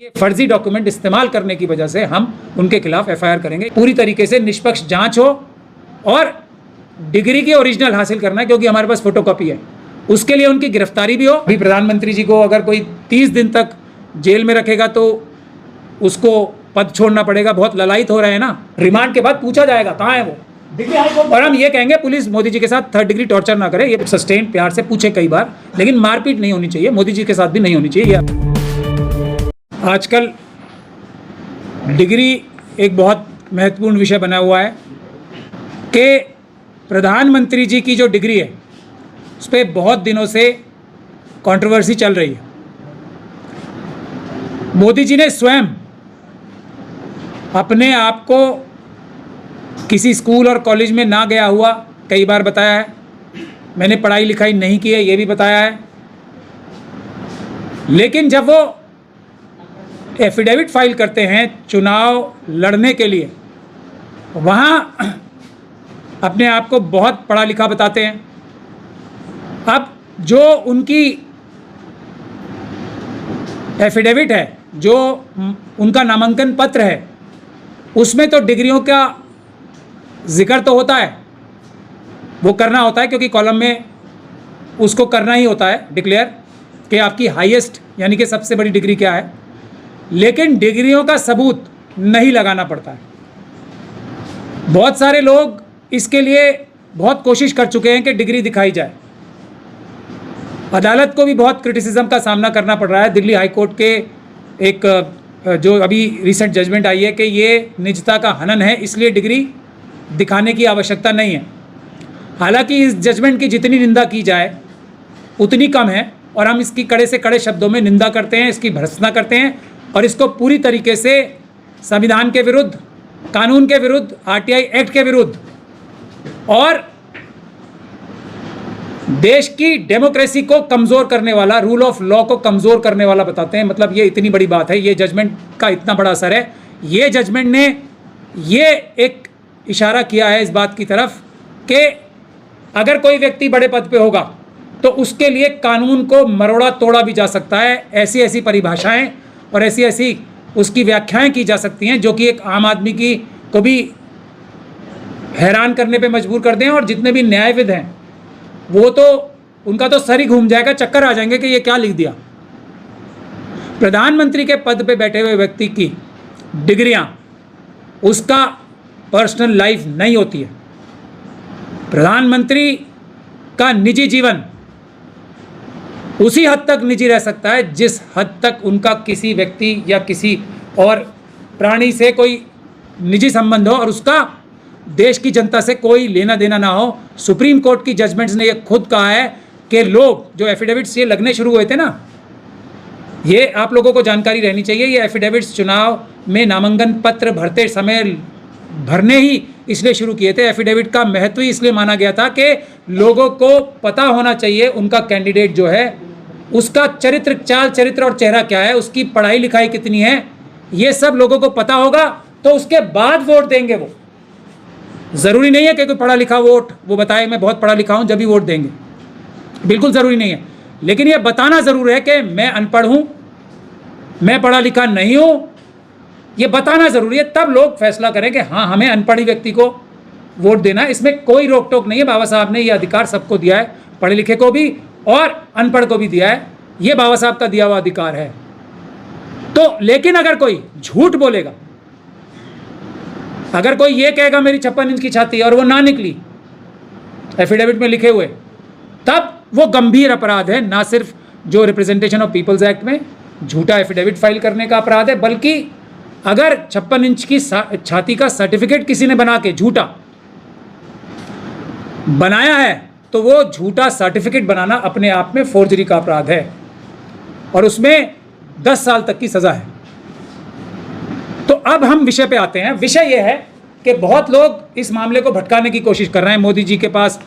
ये फर्जी डॉक्यूमेंट इस्तेमाल करने की वजह से हम उनके खिलाफ एफआईआर करेंगे। पूरी तरीके से निष्पक्ष जांच हो और डिग्री की ओरिजिनल हासिल करना है, क्योंकि हमारे पास फोटोकॉपी है। उसके लिए उनकी गिरफ्तारी भी हो। अभी प्रधानमंत्री जी को अगर कोई 30 दिन तक जेल में रखेगा तो उसको पद छोड़ना पड़ेगा। बहुत ललायित हो रहे हैं ना। रिमांड के बाद पूछा जाएगा कहाँ है वो, और हम ये कहेंगे पुलिस मोदी जी के साथ 3rd डिग्री टॉर्चर ना करे। ये सस्टेन प्यार से पूछे कई बार, लेकिन मारपीट नहीं होनी चाहिए। मोदी जी के साथ भी नहीं होनी चाहिए। आजकल डिग्री एक बहुत महत्वपूर्ण विषय बना हुआ है कि प्रधानमंत्री जी की जो डिग्री है उस पर बहुत दिनों से कंट्रोवर्सी चल रही है। मोदी जी ने स्वयं अपने आप को किसी स्कूल और कॉलेज में ना गया हुआ कई बार बताया है। मैंने पढ़ाई लिखाई नहीं की है ये भी बताया है। लेकिन जब वो एफिडेविट फाइल करते हैं चुनाव लड़ने के लिए, वहाँ अपने आप को बहुत पढ़ा लिखा बताते हैं। अब जो उनकी एफिडेविट है, जो उनका नामांकन पत्र है, उसमें तो डिग्रियों का जिक्र तो होता है, वो करना होता है, क्योंकि कॉलम में उसको करना ही होता है डिक्लेयर कि आपकी हाईएस्ट यानी कि सबसे बड़ी डिग्री क्या है। लेकिन डिग्रियों का सबूत नहीं लगाना पड़ता है। बहुत सारे लोग इसके लिए बहुत कोशिश कर चुके हैं कि डिग्री दिखाई जाए। अदालत को भी बहुत क्रिटिसिज्म का सामना करना पड़ रहा है। दिल्ली हाई कोर्ट के एक जो अभी रिसेंट जजमेंट आई है कि ये निजता का हनन है, इसलिए डिग्री दिखाने की आवश्यकता नहीं है। हालांकि इस जजमेंट की जितनी निंदा की जाए उतनी कम है, और हम इसकी कड़े से कड़े शब्दों में निंदा करते हैं, इसकी भर्त्सना करते हैं, और इसको पूरी तरीके से संविधान के विरुद्ध, कानून के विरुद्ध, आरटीआई एक्ट के विरुद्ध और देश की डेमोक्रेसी को कमज़ोर करने वाला, रूल ऑफ लॉ को कमज़ोर करने वाला बताते हैं। मतलब ये इतनी बड़ी बात है, ये जजमेंट का इतना बड़ा असर है। ये जजमेंट ने ये एक इशारा किया है इस बात की तरफ कि अगर कोई व्यक्ति बड़े पद पे होगा तो उसके लिए कानून को मरोड़ा तोड़ा भी जा सकता है। ऐसी ऐसी परिभाषाएं और ऐसी ऐसी उसकी व्याख्याएं की जा सकती हैं जो कि एक आम आदमी की को भी हैरान करने पे मजबूर कर दें। और जितने भी न्यायविद हैं वो तो उनका तो सर ही घूम जाएगा, चक्कर आ जाएंगे कि ये क्या लिख दिया। प्रधानमंत्री के पद पे बैठे हुए व्यक्ति की डिग्रियां उसका पर्सनल लाइफ नहीं होती है। प्रधानमंत्री का निजी जीवन उसी हद तक निजी रह सकता है जिस हद तक उनका किसी व्यक्ति या किसी और प्राणी से कोई निजी संबंध हो और उसका देश की जनता से कोई लेना देना ना हो। सुप्रीम कोर्ट की जजमेंट्स ने ये खुद कहा है कि लोग जो एफिडेविट्स ये लगने शुरू हुए थे ना, ये आप लोगों को जानकारी रहनी चाहिए। ये एफिडेविट्स चुनाव में नामांकन पत्र भरते समय भरने ही इसलिए शुरू किए थे। एफिडेविट का महत्व ही इसलिए माना गया था कि लोगों को पता होना चाहिए उनका कैंडिडेट जो है उसका चरित्र, चाल चरित्र और चेहरा क्या है, उसकी पढ़ाई लिखाई कितनी है, ये सब लोगों को पता होगा तो उसके बाद वोट देंगे। वो ज़रूरी नहीं है कि कोई पढ़ा लिखा वोट वो बताए मैं बहुत पढ़ा लिखा हूँ जब भी वोट देंगे, बिल्कुल ज़रूरी नहीं है। लेकिन ये बताना ज़रूर है कि मैं अनपढ़ हूँ, मैं पढ़ा लिखा नहीं हूँ, ये बताना ज़रूरी है। तब लोग फैसला करें कि हाँ हमें अनपढ़ व्यक्ति को वोट देना है। इसमें कोई रोक टोक नहीं है। बाबा साहब ने ये अधिकार सबको दिया है, पढ़े लिखे को भी और अनपढ़ को भी दिया है। ये बाबा साहब का दिया हुआ अधिकार है। तो लेकिन अगर कोई झूठ बोलेगा, अगर कोई ये कहेगा मेरी 56 इंच की छाती और वो ना निकली एफिडेविट में लिखे हुए, तब वो गंभीर अपराध है। ना सिर्फ जो रिप्रेजेंटेशन ऑफ पीपल्स एक्ट में झूठा एफिडेविट फाइल करने का अपराध है, बल्कि अगर 56 इंच की छाती का सर्टिफिकेट किसी ने बना के झूठा बनाया है तो वो झूठा सर्टिफिकेट बनाना अपने आप में फोर्जरी का अपराध है और उसमें 10 साल तक की सजा है। तो अब हम विषय पे आते हैं। विषय यह है कि बहुत लोग इस मामले को भटकाने की कोशिश कर रहे हैं। मोदी जी के पास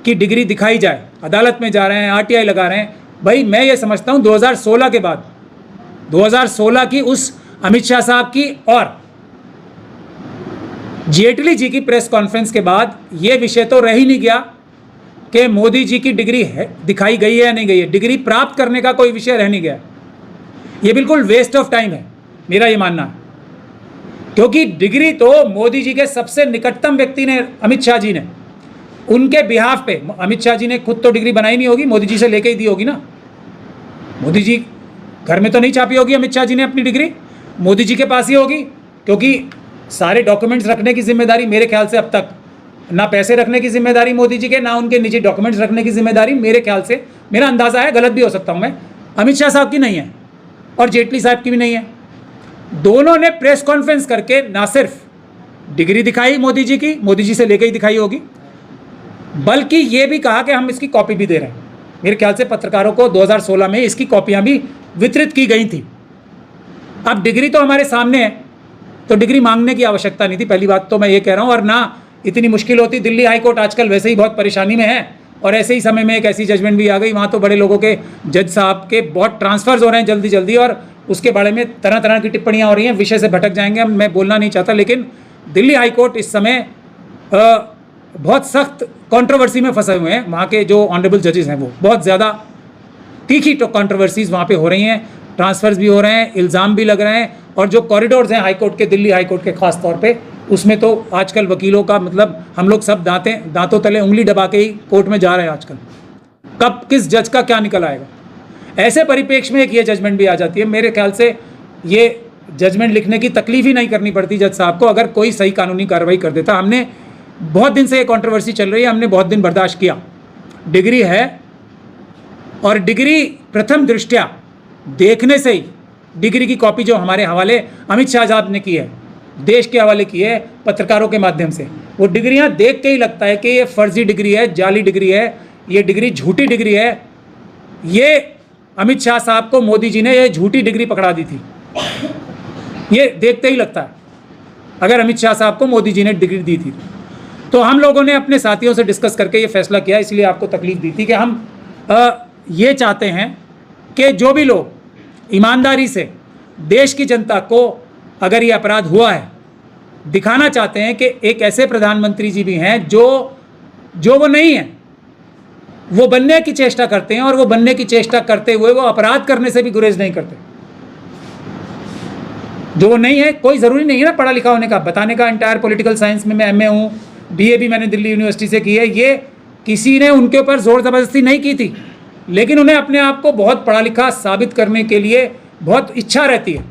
की डिग्री दिखाई जाए, अदालत में जा रहे हैं, आरटीआई लगा रहे हैं। भाई मैं ये समझता हूँ 2016 के बाद, 2016 की उस अमित शाह साहब की और जेटली जी की प्रेस कॉन्फ्रेंस के बाद ये विषय तो रह ही नहीं गया कि मोदी जी की डिग्री है दिखाई गई है या नहीं गई है। डिग्री प्राप्त करने का कोई विषय रह नहीं गया। ये बिल्कुल वेस्ट ऑफ टाइम है। मेरा ये मानना है। क्योंकि डिग्री तो मोदी जी के सबसे निकटतम व्यक्ति ने, अमित शाह जी ने, उनके बिहाफ पे, अमित शाह जी ने खुद तो डिग्री बनाई नहीं होगी, मोदी जी से लेके ही दी होगी ना। मोदी जी घर में तो नहीं छापी होगी अमित शाह जी ने अपनी डिग्री, मोदी जी के पास ही होगी। क्योंकि सारे डॉक्यूमेंट्स रखने की जिम्मेदारी मेरे ख्याल से अब तक, ना पैसे रखने की जिम्मेदारी मोदी जी के, ना उनके निजी डॉक्यूमेंट्स रखने की जिम्मेदारी, मेरे ख्याल से, मेरा अंदाज़ा है, गलत भी हो सकता हूँ मैं, अमित शाह साहब की नहीं है और जेटली साहब की भी नहीं है। दोनों ने प्रेस कॉन्फ्रेंस करके ना सिर्फ डिग्री दिखाई मोदी जी की, मोदी जी से लेके ही दिखाई होगी, बल्कि ये भी कहा कि हम इसकी कॉपी भी दे रहे हैं। मेरे ख्याल से पत्रकारों को 2016 में इसकी कॉपियां भी वितरित की गई थी। अब डिग्री तो हमारे सामने है, तो डिग्री मांगने की आवश्यकता नहीं थी, पहली बात तो मैं ये कह रहा हूँ। और ना इतनी मुश्किल होती। दिल्ली हाई कोर्ट आजकल वैसे ही बहुत परेशानी में है, और ऐसे ही समय में एक ऐसी जजमेंट भी आ गई, वहाँ तो बड़े लोगों के, जज साहब के बहुत ट्रांसफर्स हो रहे हैं जल्दी जल्दी, और उसके बारे में तरह तरह की टिप्पणियाँ हो रही हैं। विषय से भटक जाएंगे हम, मैं बोलना नहीं चाहता, लेकिन दिल्ली हाई कोर्ट इस समय बहुत सख्त कंट्रोवर्सी में फंसे हुए हैं। वहाँ के जो ऑनरेबल जजेस हैं वो बहुत ज़्यादा तीखी कंट्रोवर्सीज वहाँ पे हो रही हैं, ट्रांसफर्स भी हो रहे हैं, इल्ज़ाम भी लग रहे हैं, और जो कॉरिडोर्स हैं हाई कोर्ट के, दिल्ली हाई कोर्ट के खास तौर पे, उसमें तो आजकल वकीलों का मतलब हम लोग सब दांतों तले उंगली दबा के ही कोर्ट में जा रहे हैं आजकल। कब किस जज का क्या निकल आएगा, ऐसे परिप्रेक्ष्य में एक ये जजमेंट भी आ जाती है। मेरे ख्याल से ये जजमेंट लिखने की तकलीफ ही नहीं करनी पड़ती जज साहब को, अगर कोई सही कानूनी कार्रवाई कर देता। हमने बहुत दिन से ये कंट्रोवर्सी चल रही है, हमने बहुत दिन बर्दाश्त किया। डिग्री है, और डिग्री प्रथम दृष्टया देखने से ही डिग्री की कॉपी जो हमारे हवाले अमित शाह साहब ने की है, देश के हवाले की है पत्रकारों के माध्यम से, वो डिग्रियां देख के ही लगता है कि ये फर्जी डिग्री है, जाली डिग्री है, ये डिग्री झूठी डिग्री है। ये अमित शाह साहब को मोदी जी ने ये झूठी डिग्री पकड़ा दी थी, ये देखते ही लगता है, अगर अमित शाह साहब को मोदी जी ने डिग्री दी थी। तो हम लोगों ने अपने साथियों से डिस्कस करके ये फैसला किया, इसलिए आपको तकलीफ दी थी कि हम ये चाहते हैं कि जो भी लोग ईमानदारी से देश की जनता को, अगर ये अपराध हुआ है, दिखाना चाहते हैं कि एक ऐसे प्रधानमंत्री जी भी हैं जो वो नहीं है, वो बनने की चेष्टा करते हैं, और वो बनने की चेष्टा करते हुए वो अपराध करने से भी गुरेज नहीं करते। जो वो नहीं है, कोई ज़रूरी नहीं है ना पढ़ा लिखा होने का, बताने का एंटायर पॉलिटिकल साइंस में मैं MA हूँ, BA भी मैंने दिल्ली यूनिवर्सिटी से की है। ये किसी ने उनके ऊपर ज़ोर ज़बरदस्ती नहीं की थी, लेकिन उन्हें अपने आप को बहुत पढ़ा लिखा साबित करने के लिए बहुत इच्छा रहती है,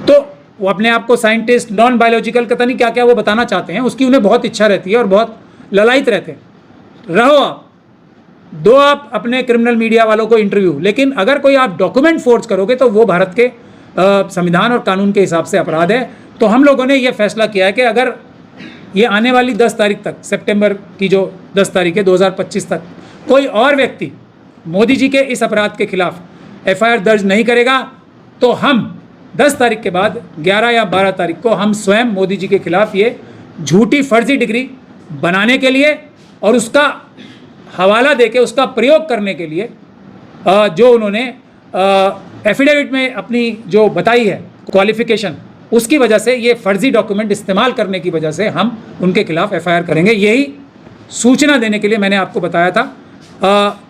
तो वो अपने आप को साइंटिस्ट, नॉन बायोलॉजिकल, पता नहीं क्या क्या वो बताना चाहते हैं, उसकी उन्हें बहुत इच्छा रहती है और बहुत ललायित रहते हैं। रहो आप, दो आप अपने क्रिमिनल मीडिया वालों को इंटरव्यू, लेकिन अगर कोई आप डॉक्यूमेंट फोर्ज करोगे तो वो भारत के संविधान और कानून के हिसाब से अपराध है। तो हम लोगों ने ये फैसला किया है कि अगर ये आने वाली 10 तारीख तक, सितंबर की जो 10 तारीख है 2025 तक, कोई और व्यक्ति मोदी जी के इस अपराध के खिलाफ FIR दर्ज नहीं करेगा, तो हम 10 तारीख के बाद 11 या 12 तारीख को हम स्वयं मोदी जी के खिलाफ ये झूठी फर्जी डिग्री बनाने के लिए और उसका हवाला देके उसका प्रयोग करने के लिए जो उन्होंने एफिडेविट में अपनी जो बताई है क्वालिफिकेशन, उसकी वजह से ये फर्जी डॉक्यूमेंट इस्तेमाल करने की वजह से हम उनके खिलाफ FIR करेंगे। यही सूचना देने के लिए मैंने आपको बताया था,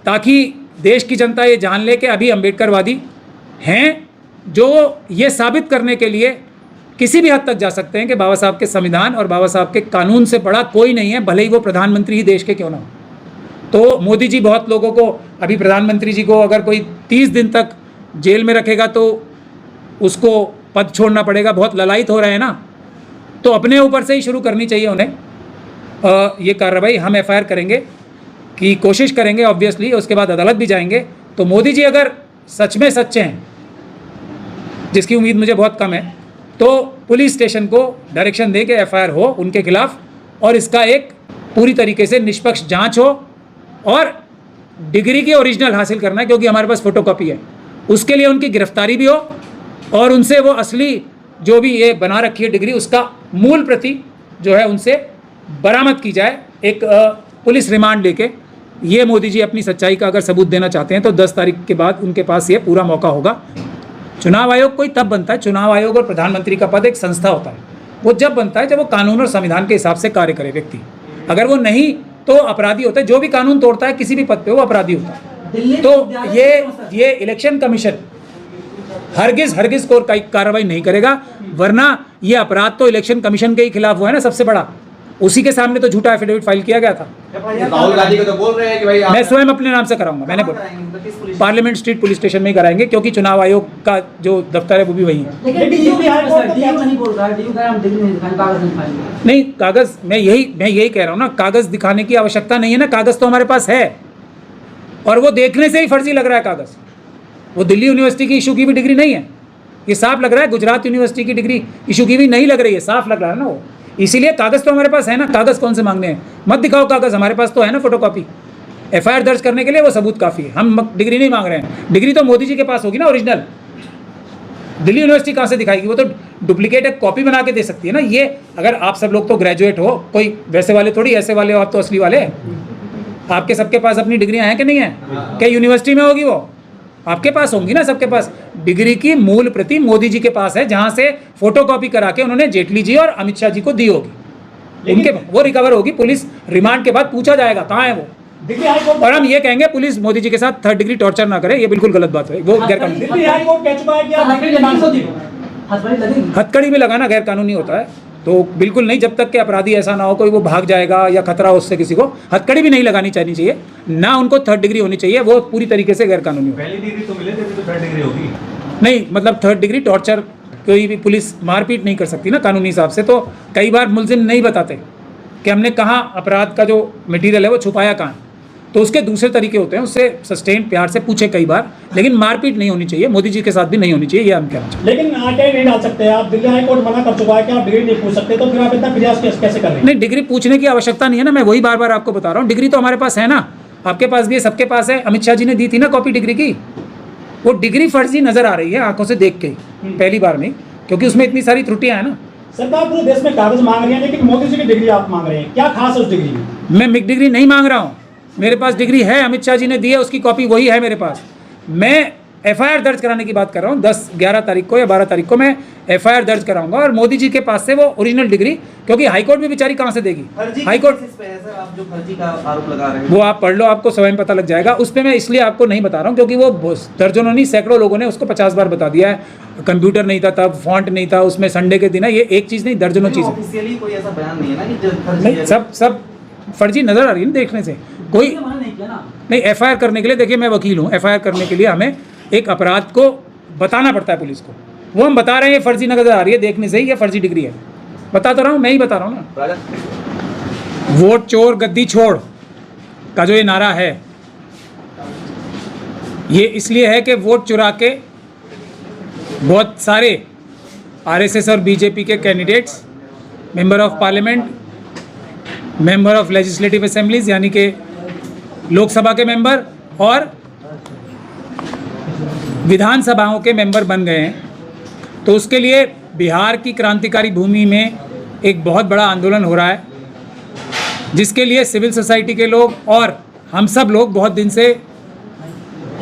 ताकि देश की जनता ये जान ले कि अभी अम्बेडकरवादी हैं जो ये साबित करने के लिए किसी भी हद तक जा सकते हैं कि बाबा साहब के संविधान और बाबा साहब के कानून से बड़ा कोई नहीं है, भले ही वो प्रधानमंत्री ही देश के क्यों ना हो। तो मोदी जी बहुत लोगों को, अभी प्रधानमंत्री जी को अगर कोई 30 दिन तक जेल में रखेगा तो उसको पद छोड़ना पड़ेगा, बहुत ललायित हो रहे हैं ना, तो अपने ऊपर से ही शुरू करनी चाहिए उन्हें ये कार्रवाई। हम FIR करेंगे की कोशिश करेंगे ऑब्वियसली, उसके बाद अदालत भी जाएंगे। तो मोदी जी अगर सच में सच्चे हैं, जिसकी उम्मीद मुझे बहुत कम है, तो पुलिस स्टेशन को डायरेक्शन दे के FIR हो उनके खिलाफ, और इसका एक पूरी तरीके से निष्पक्ष जांच हो, और डिग्री की ओरिजिनल हासिल करना है, क्योंकि हमारे पास फोटोकॉपी है, उसके लिए उनकी गिरफ्तारी भी हो, और उनसे वो असली जो भी ये बना रखी है डिग्री, उसका मूल प्रति जो है उनसे बरामद की जाए, एक पुलिस रिमांड लेके। ये मोदी जी अपनी सच्चाई का अगर सबूत देना चाहते हैं तो 10 तारीख के बाद उनके पास ये पूरा मौका होगा। चुनाव आयोग कोई तब बनता है, चुनाव आयोग और प्रधानमंत्री का पद एक संस्था होता है, वो जब बनता है जब वो कानून और संविधान के हिसाब से कार्य करे व्यक्ति। अगर वो नहीं तो अपराधी होता है, जो भी कानून तोड़ता है किसी भी पद पे वो अपराधी होता है। तो ये इलेक्शन कमीशन हरगिज कोई कार्रवाई नहीं करेगा, वरना ये अपराध तो इलेक्शन कमीशन के ही खिलाफ हुआ है ना सबसे बड़ा, उसी के सामने तो झूठा एफिडेविट फाइल किया गया था। राहुल गांधी को तो बोल रहे हैं कि भाई मैं स्वयं अपने नाम से कराऊंगा, मैंने बोला पार्लियामेंट स्ट्रीट पुलिस स्टेशन में ही कराएंगे, क्योंकि चुनाव आयोग का जो दफ्तर है वो भी वही है। नहीं, कागज मैं यही कह रहा हूँ ना, कागज दिखाने की आवश्यकता नहीं है ना, कागज तो हमारे पास है, और वो देखने से ही फर्जी लग रहा है कागज। वो दिल्ली यूनिवर्सिटी की इशू की भी डिग्री नहीं है, ये साफ लग रहा है गुजरात यूनिवर्सिटी की डिग्री इशू की भी नहीं लग रही है, साफ लग रहा है ना वो। इसीलिए कागज तो हमारे पास है ना, कागज कौन से मांगने हैं, मत दिखाओ कागज, हमारे पास तो है ना फोटोकॉपी। एफआईआर दर्ज करने के लिए वो सबूत काफ़ी है, हम डिग्री नहीं मांग रहे हैं। डिग्री तो मोदी जी के पास होगी ना ओरिजिनल, दिल्ली यूनिवर्सिटी कहाँ से दिखाएगी, वो तो डुप्लीकेट एक कॉपी बना के दे सकती है ना। ये अगर आप सब लोग तो ग्रेजुएट हो, कोई वैसे वाले थोड़ी ऐसे वाले हो, आप तो असली वाले हैं। आपके सबके पास अपनी डिग्रियां हैं कि नहीं है? क्या यूनिवर्सिटी में होगी वो? आपके पास होंगी ना, सबके पास। डिग्री की मूल प्रति मोदी जी के पास है, जहां से फोटोकॉपी करा के उन्होंने जेटली जी और अमित शाह जी को दी होगी, उनके वो रिकवर होगी। पुलिस रिमांड के बाद पूछा जाएगा कहाँ है वो, और हम ये कहेंगे पुलिस मोदी जी के साथ 3rd डिग्री टॉर्चर ना करे, ये बिल्कुल गलत बात है, वो गैर कानूनी। हथकड़ी में लगाना गैर कानूनी होता है, तो बिल्कुल नहीं, जब तक कि अपराधी ऐसा ना हो कोई वो भाग जाएगा या खतरा हो उससे किसी को, हथकड़ी भी नहीं लगानी चाहिए ना, उनको 3rd डिग्री होनी चाहिए, वो पूरी तरीके से गैर कानूनी हो। पहली डिग्री तो मिले थे, तो 3rd डिग्री होगी नहीं, मतलब 3rd डिग्री टॉर्चर, कोई भी पुलिस मारपीट नहीं कर सकती ना कानूनी हिसाब से। तो कई बार मुलजिम नहीं बताते कि हमने कहाँ अपराध का जो मटेरियल है वो छुपाया कहाँ, तो उसके दूसरे तरीके होते हैं, उससे सस्टेन प्यार से पूछे कई बार, लेकिन मारपीट नहीं होनी चाहिए, मोदी जी के साथ भी नहीं होनी चाहिए, ये हम कहना चाहते हैं। लेकिन आटे नहीं डाल सकते आप, दिल्ली हाई कोर्ट मना कर चुका है कि आप डिग्री नहीं पूछ सकते, तो फिर आप इतना प्रयास कैसे कर रहे हैं? नहीं, डिग्री पूछने की आवश्यकता नहीं है ना, मैं वही बार बार आपको बता रहा हूँ, डिग्री तो हमारे पास है ना, आपके पास भी है, सबके पास है। अमित शाह जी ने दी थी ना कॉपी डिग्री की, वो डिग्री फर्जी नजर आ रही है आंखों से देख के ही, पहली बार में, क्योंकि उसमें इतनी सारी त्रुटियां हैं ना। सरकार पूरे देश में कागज मांग रही है, लेकिन मोदी जी की डिग्री आप मांग रहे हैं, क्या खास है उस डिग्री में? मैं मिक डिग्री नहीं मांग रहा हूँ, मेरे पास डिग्री है, अमित शाह जी ने दी है, उसकी कॉपी वही है मेरे पास। मैं एफआईआर दर्ज कराने की बात कर रहा हूँ, 11 तारीख को या 12 तारीख को मैं एफआईआर दर्ज कराऊंगा, और मोदी जी के पास से वो ओरिजिनल डिग्री, क्योंकि हाईकोर्ट भी बेचारी कहाँ से देगी, हाईकोर्ट आप जो फर्जी का आरोप लगा रहे हैं वो आप पढ़ लो, आपको स्वयं पता लग जाएगा। उस पर मैं इसलिए आपको नहीं बता रहा हूँ क्योंकि वो दर्जनों नहीं सैकड़ों लोगों ने उसको 50 बार बता दिया है, कंप्यूटर नहीं था तब, फॉन्ट नहीं था उसमें, संडे के दिन है, ये एक चीज़ नहीं, दर्जनों चीज़ें। ऑफिशियली कोई ऐसा बयान नहीं है ना कि जो फर्जी नहीं, है। सब फर्जी नजर आ रही है ना देखने से। कोई नहीं, एफआईआर करने के लिए, देखिए मैं वकील हूँ, एफआईआर करने के लिए हमें एक अपराध को बताना पड़ता है पुलिस को, वो हम बता रहे हैं फर्जी नजर आ रही है देखने से ही, ये फर्जी डिग्री है, बता तो रहा हूँ, मैं ही बता रहा हूँ ना। वोट चोर गद्दी छोड़ का जो ये नारा है, ये इसलिए है कि वोट चुरा के बहुत सारे आरएसएस और बीजेपी के candidates, member of parliament, member of legislative assemblies यानी कि लोकसभा के मेंबर और विधानसभाओं के मेंबर बन गए हैं। तो उसके लिए बिहार की क्रांतिकारी भूमि में एक बहुत बड़ा आंदोलन हो रहा है, जिसके लिए सिविल सोसाइटी के लोग और हम सब लोग बहुत दिन से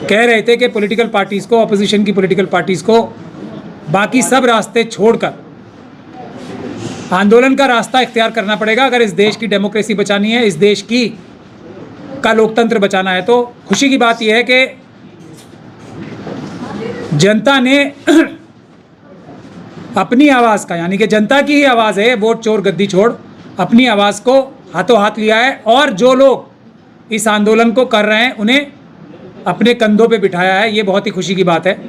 कह रहे थे कि पॉलिटिकल पार्टीज़ को, अपोजिशन की पॉलिटिकल पार्टीज़ को बाकी सब रास्ते छोड़कर आंदोलन का रास्ता इख्तियार करना पड़ेगा अगर इस देश की डेमोक्रेसी बचानी है, इस देश की का लोकतंत्र बचाना है। तो खुशी की बात यह है कि जनता ने अपनी आवाज़ का, यानी कि जनता की ही आवाज़ है वोट चोर गद्दी छोड़, अपनी आवाज़ को हाथों हाथ लिया है, और जो लोग इस आंदोलन को कर रहे हैं उन्हें अपने कंधों पे बिठाया है, ये बहुत ही खुशी की बात है।